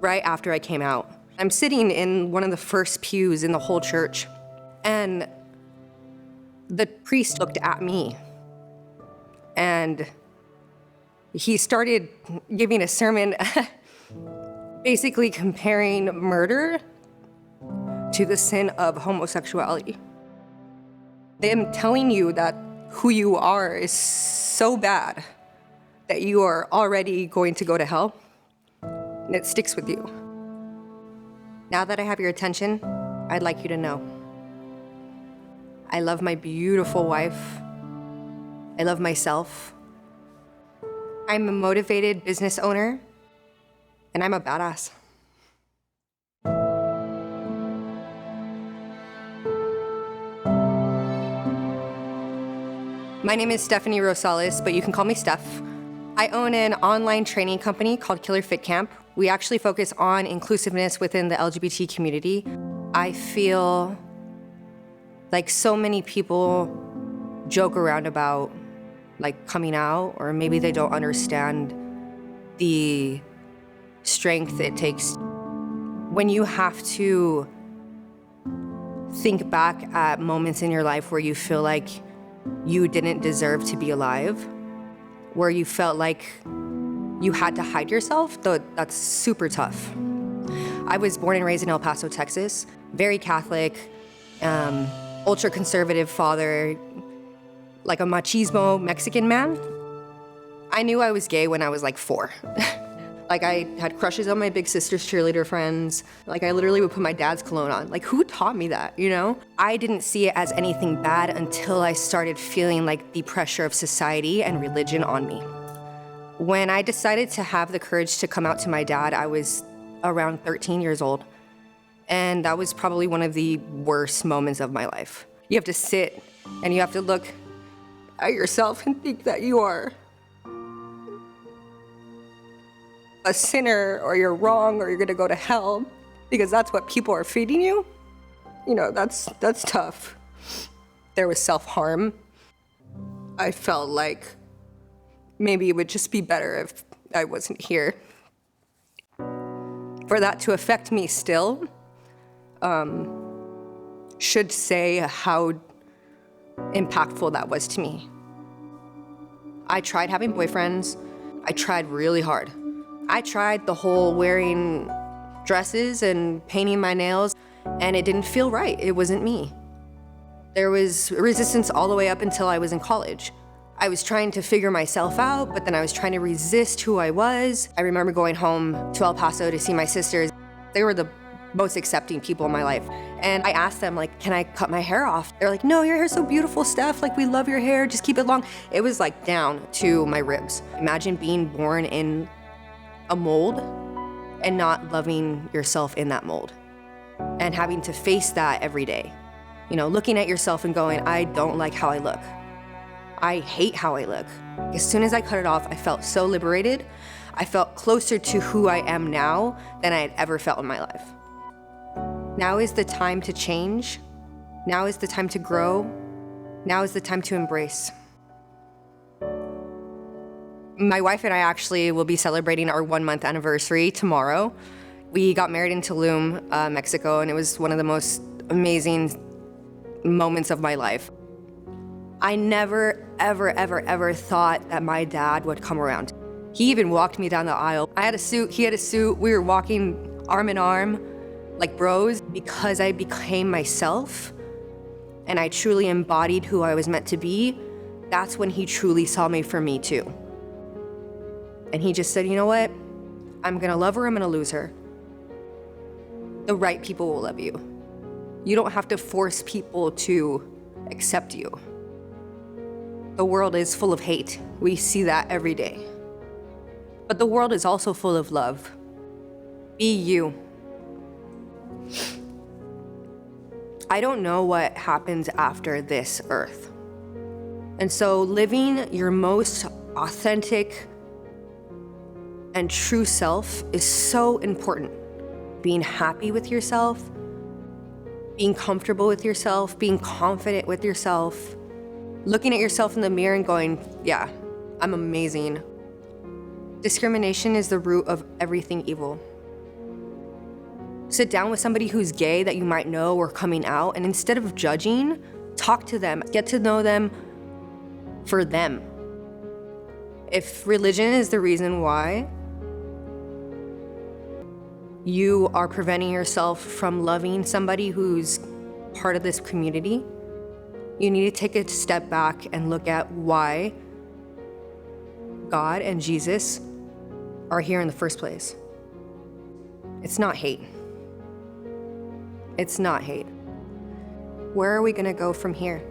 right after I came out. I'm sitting in one of the first pews in the whole church, and the priest looked at me, and he started giving a sermon basically comparing murder to the sin of homosexuality. Them telling you that who you are is so bad that you are already going to go to hell, and it sticks with you. Now that I have your attention, I'd like you to know I love my beautiful wife. I love myself. I'm a motivated business owner, and I'm a badass. My name is Stephanie Rosales, but you can call me Steph. I own an online training company called Killer Fit Camp. We actually focus on inclusiveness within the LGBT community. I feel like so many people joke around about like coming out, or maybe they don't understand the strength it takes. When you have to think back at moments in your life where you feel like you didn't deserve to be alive, where you felt like you had to hide yourself, though that's super tough. I was born and raised in El Paso, Texas, very Catholic, ultra-conservative father, like a machismo Mexican man. I knew I was gay when I was like 4. Like I had crushes on my big sister's cheerleader friends. Like I literally would put my dad's cologne on. Like who taught me that, you know? I didn't see it as anything bad until I started feeling like the pressure of society and religion on me. When I decided to have the courage to come out to my dad, I was around 13 years old. And that was probably one of the worst moments of my life. You have to sit and you have to look at yourself and think that you are a sinner, or you're wrong, or you're gonna go to hell, because that's what people are feeding you. You know, that's tough. There was self-harm. I felt like maybe it would just be better if I wasn't here. For that to affect me still, should say how impactful that was to me. I tried having boyfriends. I tried really hard. I tried the whole wearing dresses and painting my nails, and it didn't feel right. It wasn't me. There was resistance all the way up until I was in college. I was trying to figure myself out, but then I was trying to resist who I was. I remember going home to El Paso to see my sisters. They were the most accepting people in my life. And I asked them, like, can I cut my hair off? They're like, no, your hair's so beautiful, Steph. Like, we love your hair, just keep it long. It was like down to my ribs. Imagine being born in a mold and not loving yourself in that mold and having to face that every day. You know, looking at yourself and going, I don't like how I look. I hate how I look. As soon as I cut it off, I felt so liberated. I felt closer to who I am now than I had ever felt in my life. Now is the time to change. Now is the time to grow. Now is the time to embrace. My wife and I actually will be celebrating our 1-month anniversary tomorrow. We got married in Tulum, Mexico, and it was one of the most amazing moments of my life. I never, ever, ever, ever thought that my dad would come around. He even walked me down the aisle. I had a suit, he had a suit. We were walking arm in arm like bros because I became myself and I truly embodied who I was meant to be. That's when he truly saw me for me too. And he just said, you know what? I'm gonna love her, I'm gonna lose her. The right people will love you. You don't have to force people to accept you. The world is full of hate. We see that every day. But the world is also full of love. Be you. I don't know what happens after this earth. And so living your most authentic and true self is so important. Being happy with yourself, being comfortable with yourself, being confident with yourself, looking at yourself in the mirror and going, yeah, I'm amazing. Discrimination is the root of everything evil. Sit down with somebody who's gay that you might know or coming out, and instead of judging, talk to them, get to know them for them. If religion is the reason why you are preventing yourself from loving somebody who's part of this community, you need to take a step back and look at why God and Jesus are here in the first place. It's not hate. It's not hate. Where are we gonna go from here?